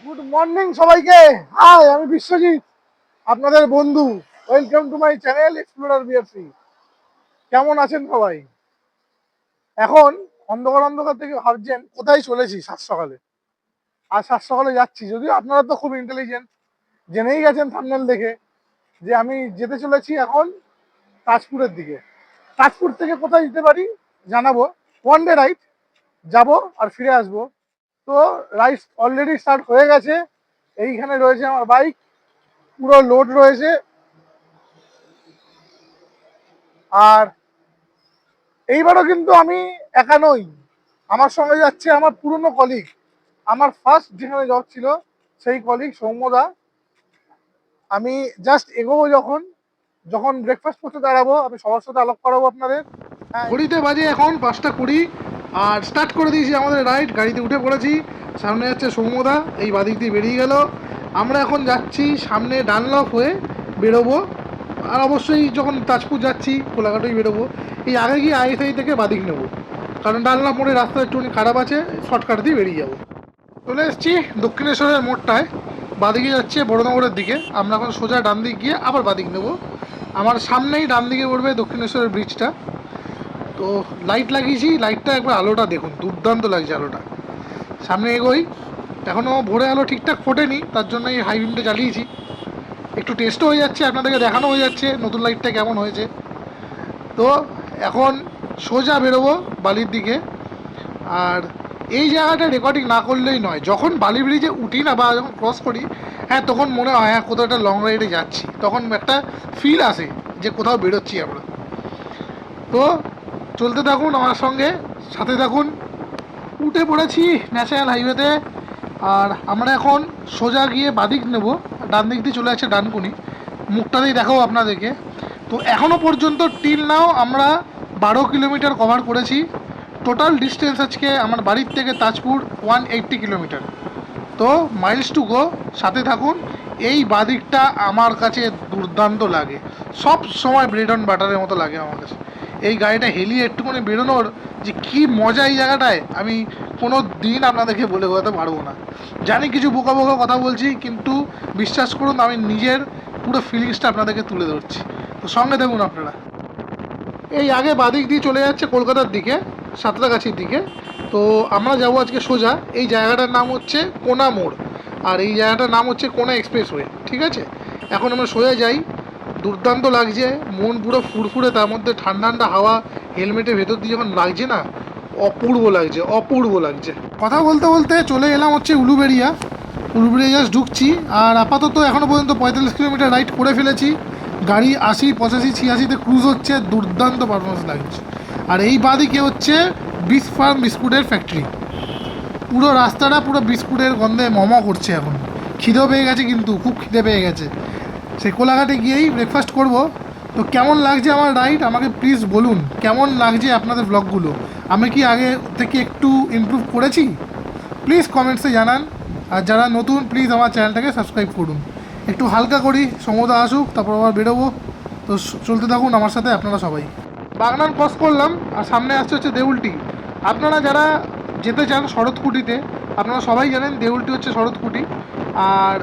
Good morning সবাইকে। High, আমি বিশ্বজিৎ, আপনাদের বন্ধু। Welcome to my channel explorer BRC. কেমন আছেন সবাই? এখন অন্ধকার অন্ধকার থেকে ভাবছেন কোথায় চলেছি সাত সকালে। আর সাত সকালে যাচ্ছি, যদিও আপনারা তো খুব ইন্টেলিজেন্ট, জেনেই গেছেন থাম্বনেল দেখে যে আমি যেতে চলেছি এখন তাজপুরের দিকে। তাজপুর থেকে কোথায় যেতে পারি জানাবো। ওয়ান ডে রাইড যাবো আর ফিরে আসবো। তো রাইড অলরেডি স্টার্ট হয়ে গেছে। এইখানে রয়েছে আমার বাইক, পুরো লোড রয়েছে। আর এইবারও কিন্তু আমি একা নই, আমার সঙ্গে যাচ্ছে আমার পুরনো কলিগ। আমার ফার্স্ট যেখানে জব ছিল সেই কলিগ সৌম্যদা। আমি জাস্ট এগোবো, যখন যখন ব্রেকফাস্ট করতে দাঁড়াবো আমি সবার সাথে আলাপ করাবো আপনাদের। ঘড়িতে বাজে এখন 5:20 আর স্টার্ট করে দিয়েছি আমাদের রাইড। গাড়িতে উঠে পড়েছি, সামনে যাচ্ছে সৌম্যদা, এই বাদিক দিয়ে বেরিয়ে গেল। আমরা এখন যাচ্ছি সামনে ডানলপ হয়ে বেরোবো। আর অবশ্যই যখন তাজপুর যাচ্ছি কোলাঘাটেই বেরোবো। এই আগে গিয়ে আইএসআই থেকে বাদিক নেবো, কারণ ডানলপ মোড়ে রাস্তা একটুখানি খারাপ আছে, শর্টকাট দিয়ে বেরিয়ে যাবো। চলে এসেছি দক্ষিণেশ্বরের মোড়টায়, বাদিকে যাচ্ছে বড়নগরের দিকে। আমরা এখন সোজা ডান দিক গিয়ে আবার বাদিক নেবো। আমার সামনেই ডান দিকে পড়বে দক্ষিণেশ্বরের ব্রিজটা। তো লাইট লাগিয়েছি, লাইটটা একবার আলোটা দেখুন, দুর্দান্ত লাগছে আলোটা। সামনে এগোই, এখনও ভোরে আলো ঠিকঠাক ফোটেনি, তার জন্য এই হাই বিমটা চালিয়েছি। একটু টেস্টও হয়ে যাচ্ছে, আপনাদেরকে দেখানো হয়ে যাচ্ছে নতুন লাইটটা কেমন হয়েছে। তো এখন সোজা বেরোবো বালির দিকে। আর এই জায়গাটা রেকর্ডিং না করলেই নয়, যখন বালি ব্রিজে উঠি না বা যখন ক্রস করি, হ্যাঁ তখন মনে হয় হ্যাঁ কোথাও একটা লং রাইডে যাচ্ছি, তখন একটা ফিল আসে যে কোথাও বেরোচ্ছি আমরা। তো চলতে থাকুন আমার সঙ্গে, সাথে থাকুন। উঠে পড়েছি ন্যাশনাল হাইওয়েতে। আর আমরা এখন সোজা গিয়ে বাদিক নেব, ডান দিক দিয়ে চলে যাচ্ছে ডানকুনি, মুখটাতেই দেখাবো আপনাদেরকে। তো এখনও পর্যন্ত টিল নাও আমরা 12 কিলোমিটার কভার করেছি। টোটাল ডিস্টেন্স আজকে আমার বাড়ির থেকে তাজপুর 180 কিলোমিটার। তো মাইলস টু গো, সাথে থাকুন। এই বাদিকটা আমার কাছে দুর্দান্ত লাগে, সব সময় ব্রেড অন বাটারের মতো লাগে আমার কাছে। এই গাড়িটা হেলিয়ে একটুখানি বেরোনোর যে কী মজা এই জায়গাটায়, আমি কোনো দিন আপনাদেরকে বলে বোঝাতে পারবো না। জানি কিছু বোকা বোকা কথা বলছি, কিন্তু বিশ্বাস করুন আমি নিজের পুরো ফিলিংসটা আপনাদেরকে তুলে ধরছি। তো সঙ্গে দেখুন আপনারা। এই আগে বাদিক দিয়ে চলে যাচ্ছে কলকাতার দিকে, সাঁতরাগাছির দিকে। তো আমরা যাবো আজকে সোজা। এই জায়গাটার নাম হচ্ছে কোনা মোড়, আর এই জায়গাটার নাম হচ্ছে কোনা এক্সপ্রেসওয়ে, ঠিক আছে? এখন আমরা সোজা যাই। দুর্দান্ত লাগছে, মন পুরো ফুরফুরে, তার মধ্যে ঠান্ডা ঠান্ডা হাওয়া হেলমেটের ভেতর দিয়ে যখন লাগছে না, অপূর্ব লাগছে, অপূর্ব লাগছে। কথা বলতে বলতে চলে এলাম হচ্ছে উলুবেড়িয়া। উলুবেড়িয়া জাস্ট ঢুকছি। আর আপাতত এখনও পর্যন্ত 45 কিলোমিটার রাইড করে ফেলেছি। গাড়ি 80, 85, 86-তে ক্রুজ হচ্ছে, দুর্দান্ত পারফরমেন্স লাগছে। আর এই বাদিকে হচ্ছে বিস ফার্ম বিস্কুটের ফ্যাক্টরি। পুরো রাস্তাটা পুরো বিস্কুটের গন্ধে মমা করছে এখন। খিদেও পেয়ে গেছে, কিন্তু খুব খিদে পেয়ে গেছে। সেই কোলাঘাটে গিয়েই ব্রেকফাস্ট করব। তো কেমন লাগছে আমার রাইড আমাকে প্লিজ বলুন, কেমন লাগছে আপনাদের ব্লগগুলো? আমি কি আগে থেকে একটু ইমপ্রুভ করেছি? প্লিজ কমেন্টসে জানান। আর যারা নতুন, প্লিজ আমার চ্যানেলটাকে সাবস্ক্রাইব করুন। একটু হালকা করি, সমুদ্র আসুক, তারপর আবার বেরোবো। তো চলতে থাকুন আমার সাথে আপনারা সবাই। বাগনান ক্রস করলাম, আর সামনে আসছে হচ্ছে দেউলটি। আপনারা যারা যেতে চান শরৎকুটিতে, আপনারা সবাই জানেন দেউলটি হচ্ছে শরৎকুটি। আর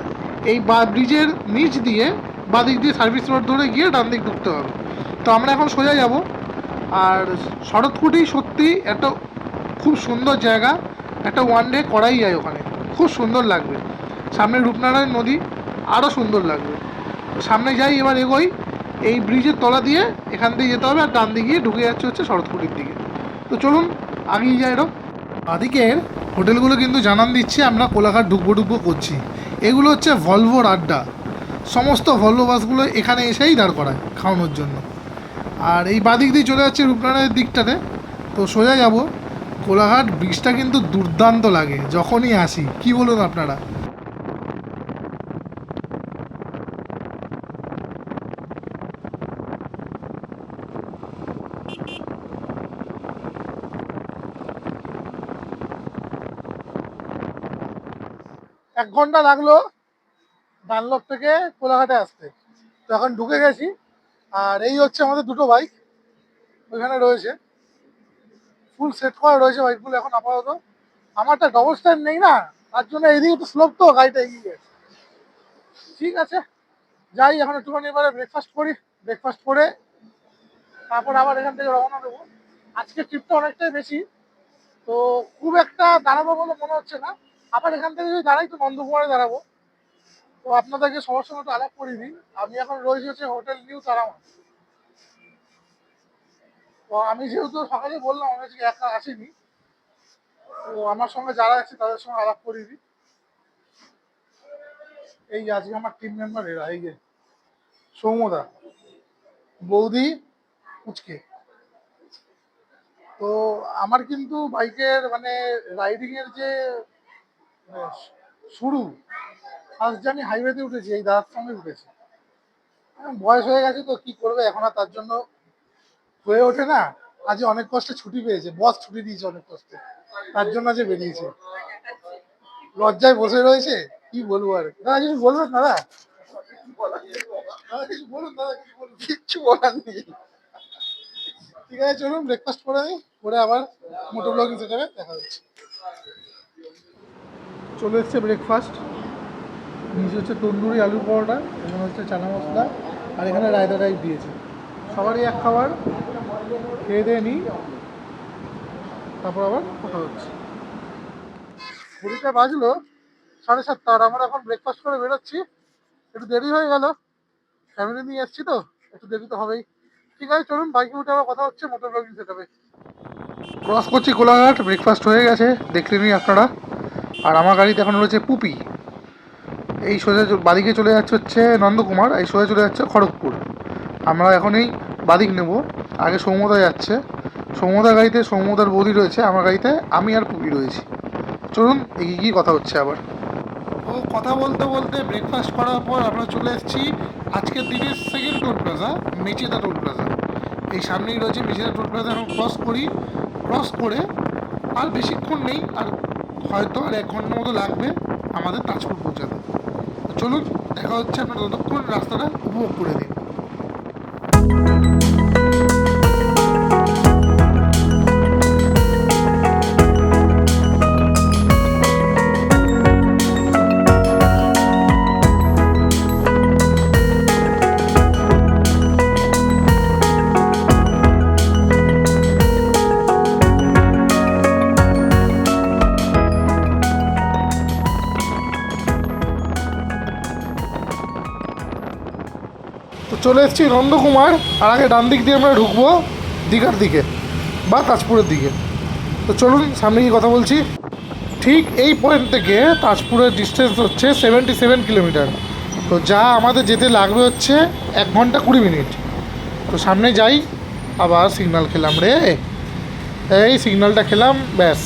এই ব্রিজের নিচ দিয়ে বাদিক দিয়ে সার্ভিস রোড ধরে গিয়ে ডান দিক ঢুকতে হবে। তো আমরা এখন সোজা যাব। আর শরৎকুটি সত্যি একটা খুব সুন্দর জায়গা, একটা ওয়ান ডে করাই যায় ওখানে, খুব সুন্দর লাগবে। সামনে রূপনারায়ণ নদী, আরও সুন্দর লাগবে। সামনে যাই, এবার এগোই। এই ব্রিজের তলা দিয়ে এখান দিয়ে যেতে হবে, আর ডান দিকে গিয়ে ঢুকে যাচ্ছে হচ্ছে শরৎকুটির দিকে। তো চলুন আগেই যাই। এরকম বাদিকের হোটেলগুলো কিন্তু জানান দিচ্ছি আমরা কোলাঘাট ঢুকবো করছি। এগুলো হচ্ছে ভলভোর আড্ডা। সমস্ত ভলভো বাসগুলো এখানে এসেই দাঁড় করায় খাওয়ানোর জন্য। আর এই বাদিক দিয়ে চলে যাচ্ছে রূপনারায়ণের দিকটাতে। তো সোজা যাব। কোলাঘাট ব্রিজটা কিন্তু দুর্দান্ত লাগে যখনই আসি, কি বলুন আপনারা? এক ঘন্টা লাগলো ডানলপ থেকে কোলাঘাটে আসতে। তো এখন ঢুকে গেছি। আর এই হচ্ছে আমাদের দুটো বাইক, ওইখানে রয়েছে, ফুল সেট করা রয়েছে বাইকগুলো এখন আপাতত। আমারটা ডবল স্ট্যান্ড নেই না, তার জন্য এদিকে তো স্লোপ তো গাড়িটা এগিয়ে গেছে। ঠিক আছে, যাই এখন একটুখানি এবারে ব্রেকফাস্ট করি। ব্রেকফাস্ট করে তারপর আবার এখান থেকে রওনা দেবো। আজকে ট্রিপটা অনেকটাই বেশি, তো খুব একটা দাঁড়াবো বলে মনে হচ্ছে না। আবার এখান থেকে যদি দাঁড়াই তো নন্দকুমারে দাঁড়াবো। তো আপনাদেরকে সবার সঙ্গে একটু আলাপ করিয়ে দিই। আমি এখন রয়েছি হচ্ছে হোটেল নিউ তারামা। তো আমি যেহেতু সকালে বললাম আমি আজকে একা আসিনি, তো আমার সঙ্গে যারা আছে তাদের সঙ্গে আলাপ করিয়ে দিই। এই যে আজকে আমার টিম মেম্বার এরা, এই যে সৌমদা, বৌদি, পুচকে। তো আমার কিন্তু বাইকের মানে রাইডিং এর যে আহ, শুরু, ফার্স্ট যে আমি হাইওয়েতে উঠেছি এই দাদার সঙ্গে উঠেছি। বয়স হয়ে গেছে তো কি করবে, এখন আর তার জন্য হয়ে ওঠে না। আজ অনেক কষ্টে ছুটি পেয়েছে, বস ছুটি দিয়েছে অনেক কষ্টে, তার জন্য আজ বেরিয়েছে। লজ্জায় বসে রয়েছে, কি বলবো আর। দাদা কিছু বলবেন দাদা? দাদা কিছু বলুন, দাদা কি বলুন? কিচ্ছু বলার নেই। ঠিক আছে, চলুন ব্রেকফাস্ট করে নিই, করে আবার মোটো ব্লগিং সেটাবে দেখা হচ্ছে। চলে এসছে ব্রেকফাস্ট। নিচে হচ্ছে তন্দুরি আলুর পরোটা, এখানে হচ্ছে চানা মশলা, আর এখানে রায়তা টাইপ দিয়েছে। সবারই এক খাবার, খেয়ে দিয়ে নিই, তারপর আবার কথা হচ্ছে। ঘড়িটা বাজলো 7:30, আর আমরা এখন ব্রেকফাস্ট করে বেরোচ্ছি। একটু দেরি হয়ে গেল, ফ্যামিলি নিয়ে এসেছি তো একটু দেরি তো হবেই। ঠিক আছে, চলুন বাইকে উঠে আবার কথা হচ্ছে মোটর ব্লগিং সেটাবে। ক্রস করছি কোলাঘাট, ব্রেকফাস্ট হয়ে গেছে দেখতে নিই আপনারা। আর আমার গাড়িতে এখন রয়েছে পুপি। এই সোজা বাদিকে চলে যাচ্ছে হচ্ছে নন্দকুমার, এই সোজা চলে যাচ্ছে খড়গপুর। আমরা এখন এই বাদিক নেব। আগে সৌমদা যাচ্ছে, সৌমদার গাড়িতে সৌমদার বৌদি রয়েছে, আমার গাড়িতে আমি আর পুপি রয়েছি। চলুন এগিয়ে গিয়ে কথা হচ্ছে আবার। ও কথা বলতে বলতে ব্রেকফাস্ট করার পর আমরা চলে এসেছি আজকের দিনের second toll plaza, Mecheda toll plaza. এই সামনেই রয়েছে মেচেদা টোল প্লাজা। এখন ক্রস করি, ক্রস করে আর বেশিক্ষণ নেই, আর হয়তো আর 1 ঘন্টার মতো লাগবে আমাদের তাজপুর পৌঁছাতে। চলুন দেখা হচ্ছে, আপনারা ততক্ষণ রাস্তাটা উপভোগ করে দিন। তো চলে এসেছি নন্দকুমার, আর আগে ডান দিক দিয়ে আমরা ঢুকবো দীঘার দিকে বা তাজপুরের দিকে। তো চলুন সামনে গিয়ে কথা বলছি। ঠিক এই পয়েন্ট থেকে তাজপুরের ডিস্টেন্স হচ্ছে 77 কিলোমিটার। তো যা আমাদের যেতে লাগবে হচ্ছে 1 ঘন্টা 20 মিনিট। তো সামনে যাই, আবার সিগন্যাল খেলাম রে, এই সিগন্যালটা খেলাম, ব্যাস।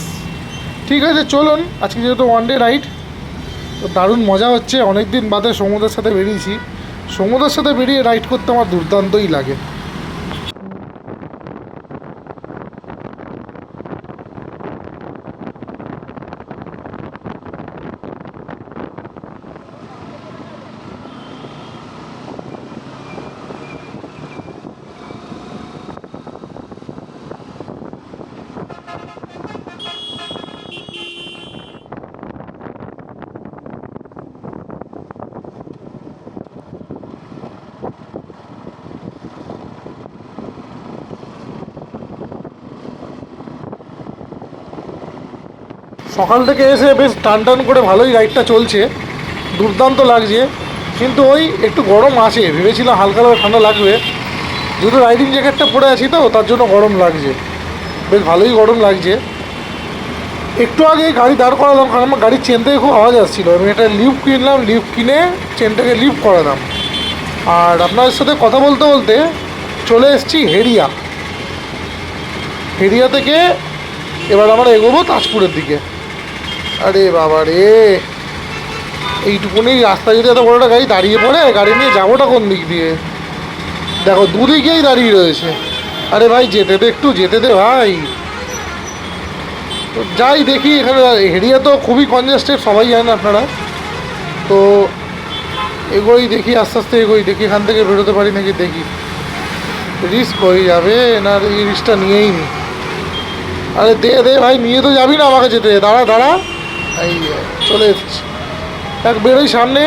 ঠিক আছে চলুন, আজকে যেহেতু ওয়ান ডে রাইড, তো দারুণ মজা হচ্ছে। অনেক দিন বাদে সমুদ্রের সাথে বেরিয়েছি, সমুদ্রের সাথে বেরিয়ে রাইড করতে আমার দুর্দান্তই লাগে। সকাল থেকে এসে বেশ টান টান করে ভালোই রাইডটা চলছে, দুর্দান্ত লাগছে। কিন্তু ওই একটু গরম আছে, ভেবেছিলাম হালকা হালকা ঠান্ডা লাগবে, যেহেতু রাইডিং জ্যাকেটটা পরে আছি তো তার জন্য গরম লাগছে, বেশ ভালোই গরম লাগছে। একটু আগে গাড়ি দাঁড় করালাম, কারণ আমার গাড়ির চেন থেকে খুব আওয়াজ আসছিলো। আমি একটা লিফট কিনলাম, লিফট কিনে চেনটাকে লিফট করালাম। আর আপনাদের সাথে কথা বলতে বলতে চলে এসেছি হেরিয়া। হেরিয়া থেকে এবার আমরা এগোবো তাজপুরের দিকে। আরে বাবা রে, এইটুকুনি রাস্তা যদি এত বড় একটা গাড়ি দাঁড়িয়ে পড়ে, গাড়ি নিয়ে যাবোটা কোন দিক দিয়ে? দেখো দুদিকেই দাঁড়িয়ে রয়েছে। আরে ভাই যেতে দে, একটু যেতে দে ভাই। তো যাই দেখি, এখানে হেরিয়া তো খুবই কনজেস্টেড, সবাই জানেন আপনারা। তো এগোই দেখি, আস্তে আস্তে এগোই দেখি এখান থেকে বেরোতে পারি নাকি দেখি। রিস্ক হয়ে যাবে না, এই রিস্কটা নিয়েই নি। আরে দে দে ভাই, নিয়ে তো যাবি না আমাকে যেতে, দাঁড়া দাঁড়া। এই চলে এসেছি, এক বেরোই সামনে,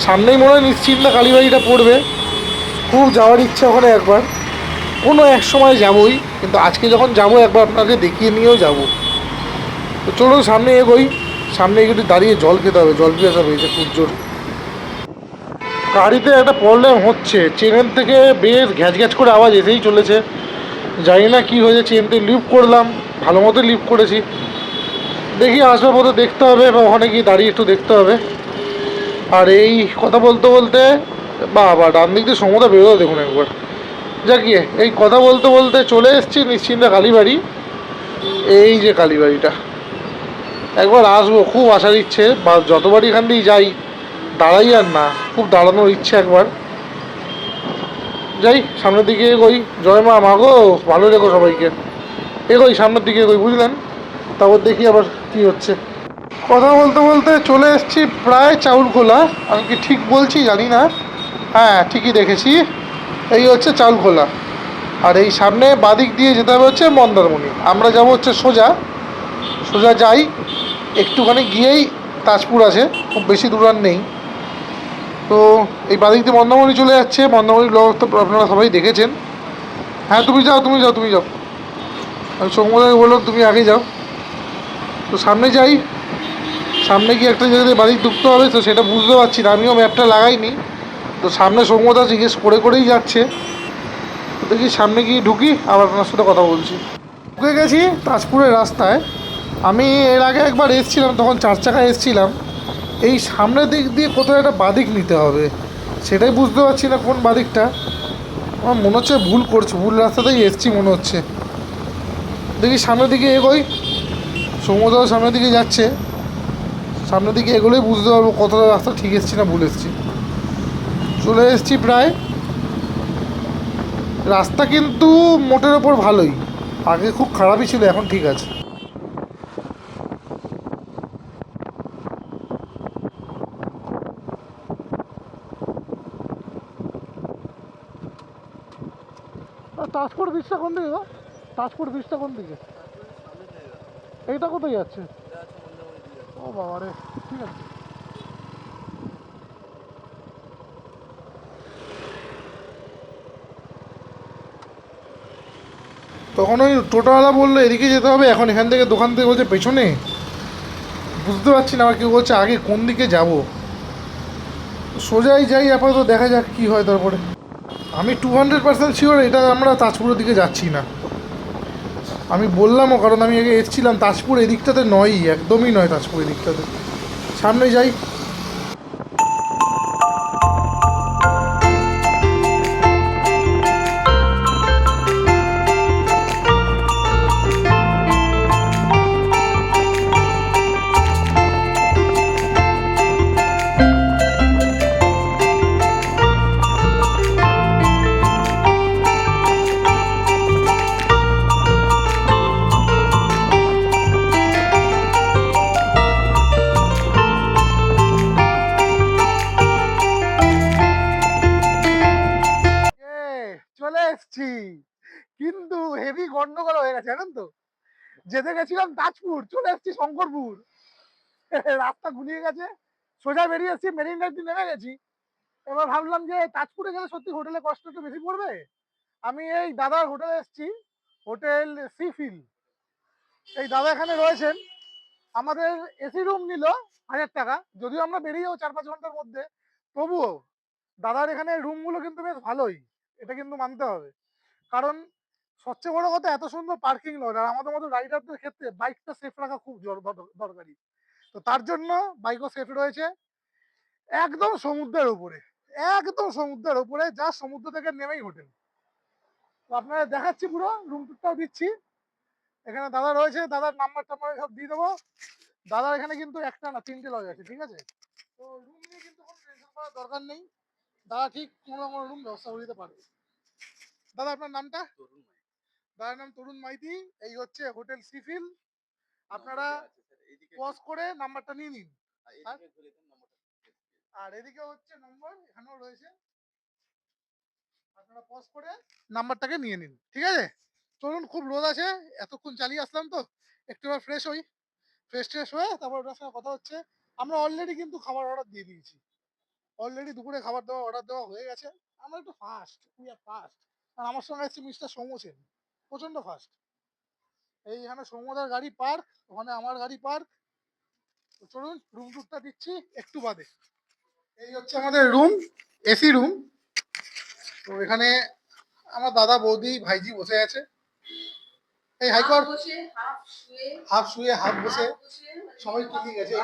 সামনেই মনে হয় নিশ্চিন্তা কালীবাড়িটা পড়বে। খুব যাওয়ার ইচ্ছা ওখানে একবার, কোনো এক সময় যাবোই, কিন্তু আজকে যখন যাবো একবার আপনাকে দেখিয়ে নিয়েও যাবো। তো চলুন সামনে এগোই, সামনে একটু দাঁড়িয়ে জল খেতে হবে, জল পিয়াসা হয়েছে খুব জোর। গাড়িতে একটা প্রবলেম হচ্ছে, চেনের থেকে বেশ ঘ্যাচ ঘ্যাচ করে আওয়াজ এসেই চলেছে। জানি না কী হয়েছে, চেনতে লিফট করলাম, ভালো মতো লিফট করেছি, দেখি আসবার মতো দেখতে হবে বা ওখানে গিয়ে দাঁড়িয়ে একটু দেখতে হবে। আর এই কথা বলতে বলতে বা ডান দিক দিয়ে সমতা বেরোলো দেখুন একবার। গিয়ে এই কথা বলতে বলতে চলে এসেছি নিশ্চিন্তা কালীবাড়ি। এই যে কালীবাড়িটা, একবার আসবো, খুব আসার ইচ্ছে, বা যতবারই এখান দিয়েই যাই দাঁড়াই আর না, খুব দাঁড়ানোর ইচ্ছে একবার। যাই সামনের দিকে এগোই, জয় মা, মাগো ভালো রেখো সবাইকে। এগোই সামনের দিকে এগোই, বুঝলেন, তারপর দেখি আবার কি হচ্ছে। কথা বলতে বলতে চলে এসেছি প্রায় চাউলখোলা, আমি কি ঠিক বলছি জানি না, হ্যাঁ ঠিকই দেখেছি, এই হচ্ছে চাউলখোলা। আর এই সামনে বাদিক দিয়ে যেতে হবে হচ্ছে মন্দারমণি, আমরা যাব হচ্ছে সোজা, সোজা যাই, একটুখানি গিয়েই তাজপুর আছে, খুব বেশি দূর আর নেই। তো এই বাদিক দিয়ে মন্দারমণি চলে যাচ্ছে, মন্দারমণির ব্লগ তো আপনারা সবাই দেখেছেন। হ্যাঁ তুমি যাও, তুমি যাও, তুমি যাও, আমি সৌম্যদাকে বললাম তুমি আগে যাও। তো সামনে যাই, সামনে গিয়ে একটা জায়গায় বাদিক ঢুকতে হবে, তো সেটা বুঝতে পারছি না, আমিও ম্যাপটা লাগাইনি। তো সামনে সৌম্যদা জিজ্ঞেস করে করেই যাচ্ছে, তো দেখি সামনে গিয়ে ঢুকি, আবার আপনার সাথে কথা বলছি। ঢুকে গেছি তাজপুরের রাস্তায়। আমি এর আগে একবার এসেছিলাম, তখন 4 চাকায় এসেছিলাম। এই সামনের দিক দিয়ে কোথাও একটা বাদিক নিতে হবে, সেটাই বুঝতে পারছি না কোন বাদিকটা। আমার মনে হচ্ছে ভুল করছি, ভুল রাস্তাতেই এসছি মনে হচ্ছে। দেখি সামনের দিকে এগোই, সমুদ্র সামনের দিকে যাচ্ছে, সামনের দিকে এগোলেই বুঝতে পারবো কতটা রাস্তা ঠিক এসছি না ভুল এসছি। চলে এসছি প্রায়, রাস্তা কিন্তু মোটের ওপর ভালোই, আগে খুব খারাপই ছিল, এখন ঠিক আছে। তাজপুর ব্রিজটা কোন দিকে গো? তাজপুর ব্রিজটা কোন দিকে? এইটা কোথায় যাচ্ছে? ও বাবা রে, ঠিক আছে। তখন ওই টোটোওয়ালা বললো এদিকে যেতে হবে, এখন এখান থেকে দোকান থেকে বলছে পেছনে, বুঝতে পারছি না, আবার কেউ বলছে আগে কোন দিকে যাব। সোজাই যাই আপাতত, দেখা যাক কি হয় তারপরে। আমি 200% শিওর এটা আমরা তাজপুরের দিকে যাচ্ছি না। আমি বললামও, কারণ আমি আগে এসেছিলাম, তাজপুর এদিকটাতে নয়ই, একদমই নয় তাজপুর এদিকটাতে। সামনে যাই। চলে এসছি, কিন্তু হেভি গন্ডগোল হয়ে গেছে জানেন তো। যেতে গেছিলাম তাজপুর, চলে এসছি শঙ্করপুর। রাস্তা গুলিয়ে গেছে, সোজা বেরিয়ে এসছি, মেরিন ড্রাইভ দিয়ে নেমে গেছি। এবার ভাবলাম যে তাজপুরে গেলে সত্যি হোটেলে কষ্ট একটু বেশি পড়বে। আমি এই দাদার হোটেলে এসেছি, হোটেল সিফিল। এই দাদা এখানে রয়েছেন, আমাদের এসি রুম নিল 1000 টাকা, যদিও আমরা বেরিয়ে যাবো 4-5 ঘন্টার মধ্যে, তবুও দাদার এখানে রুমগুলো কিন্তু বেশ ভালোই, এটা কিন্তু মানতে হবে। কারণ সবচেয়ে বড় কথা, এত সুন্দর পার্কিং লট, আর আমাদের মতো রাইডারদের ক্ষেত্রে বাইকটা সেফ রাখা খুব দরকারি। তো তার জন্য বাইকও সেফ রয়েছে। একদম সমুদ্রের উপরে, একদম সমুদ্রের উপরে, যা সমুদ্র থেকে নেমেই হোটেল। তো আপনারা দেখাচ্ছি, পুরো রুম টুরটাও দিচ্ছি। এখানে দাদা রয়েছে, দাদার নাম্বার টাম্বার সব দিয়ে দেবো। দাদার এখানে কিন্তু একটা না 3টে লজ আছে, ঠিক আছে। তো রুম নিয়ে কিন্তু কোনো টেনশন করার দরকার নেই, দাদা ঠিক কোনো না কোনো রুম ব্যবস্থা করে দিতে পারবে। দাদা আপনার নামটা? দাদার নাম তরুণ মাইতি। এই হচ্ছে হোটেল সিফিল, আপনারা পজ করে নাম্বারটা নিয়ে নিন। আর এদিকে হচ্ছে নম্বর, এখানেও রয়েছে, আপনারা পজ করে নাম্বারটাকে নিয়ে নিন, ঠিক আছে। চলুন, খুব রোদ আছে, এতক্ষণ চালিয়ে আসলাম তো, একটু ফ্রেশ হই, ফ্রেশ ট্রেশ হয়ে তারপর ওটার সঙ্গে কথা হচ্ছে। আমরা অলরেডি কিন্তু খাবার অর্ডার দিয়ে দিয়েছি। অলরেডি দুপুরে খাবার দাবার অর্ডার দেওয়া হয়ে গেছে। আমরা একটু ফাস্ট, উই আর ফাস্ট। আর আমার সঙ্গে এসছে মিস্টার সৌম্য সেন, প্রচন্ড ফাস্ট। এইখানে সৌম্যদার গাড়ি পার্ক, ওখানে আমার গাড়ি পার্ক। তো চলুন রুম টুরটা দিচ্ছি একটু বাদে। এই হচ্ছে আমাদের রুম, এসি রুম। তো এখানে আমার দাদা বৌদি ভাইজি বসে আছে। এই হাইকর হাফ শুয়ে হাফ বসে সবাই ঠিক আছে।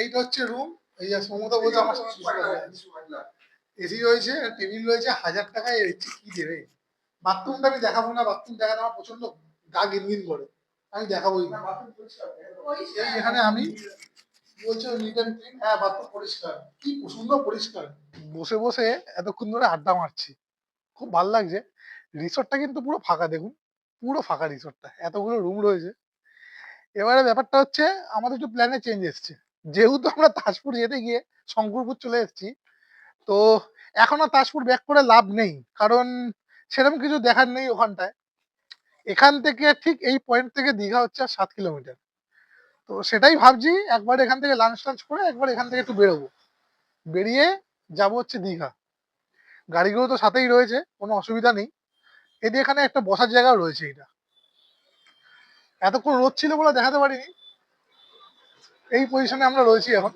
এইটা হচ্ছে রুম। এই যে সমুদ্র বলছে আমার সঙ্গে এসি রয়েছে, টেবিল রয়েছে, 1000 টাকায় কি দেবে। বাথরুমটা আমি দেখাবো না, বাথরুম দেখাতে আমার প্রচন্ড গা গিনগিন করে, আমি দেখাবোই না। এই এখানে আমি বলছে নিট অ্যান্ড ক্লিন, হ্যাঁ বাথরুম পরিষ্কার, কি সুন্দর পরিষ্কার। বসে বসে এতক্ষণ ধরে আড্ডা মারছি, খুব ভালো লাগছে। রিসোর্টটা কিন্তু পুরো ফাঁকা, দেখুন পুরো ফাঁকা রিসোর্টটা, এতগুলো রুম রয়েছে। এবারে ব্যাপারটা হচ্ছে আমাদের একটু প্ল্যানে চেঞ্জ এসছে। যেহেতু আমরা তাজপুর যেতে গিয়ে শঙ্করপুর চলে এসেছি, তো এখন আর তাজপুর ব্যাক করে লাভ নেই, কারণ সেরকম কিছু দেখার নেই ওখানটায়। এখান থেকে ঠিক এই পয়েন্ট থেকে দীঘা হচ্ছে আর 7 কিলোমিটার। তো সেটাই ভাবছি, একবার এখান থেকে লাঞ্চ টাঞ্চ করে একবার এখান থেকে একটু বেরোবো, বেরিয়ে যাব হচ্ছে দীঘা। গাড়িগুলো তো সাথেই রয়েছে, কোনো অসুবিধা নেই। এদিকে এখানে একটা বসার জায়গাও রয়েছে। এটা এতক্ষণ রোদ ছিল বলে দেখাতে পারিনি। এই পজিশনে আমরা রয়েছি এখন।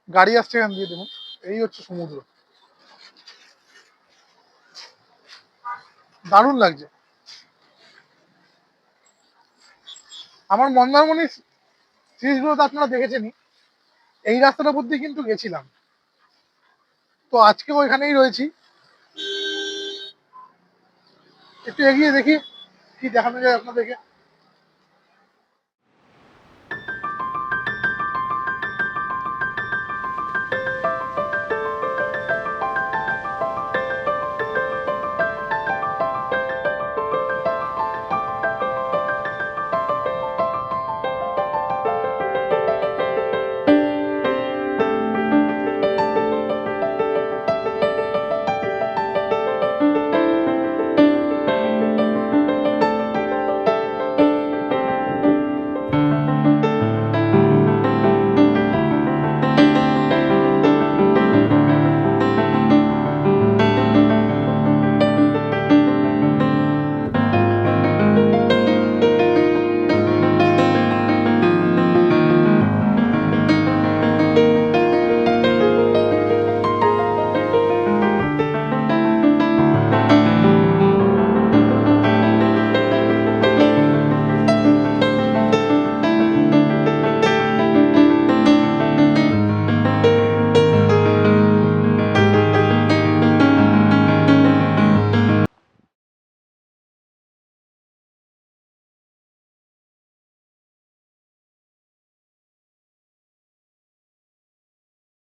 গাড়ি আসছে এখান দিয়ে, দেখুন এই হচ্ছে সমুদ্র, দারুণ লাগছে। আমার মন্দারমণি সিরিজগুলো তো আপনারা দেখেছেনই, এই রাস্তাটার মধ্যে কিন্তু গেছিলাম। তো আজকে ওইখানেই রয়েছি, একটু এগিয়ে দেখি কি দেখানো যায় আপনাদেরকে।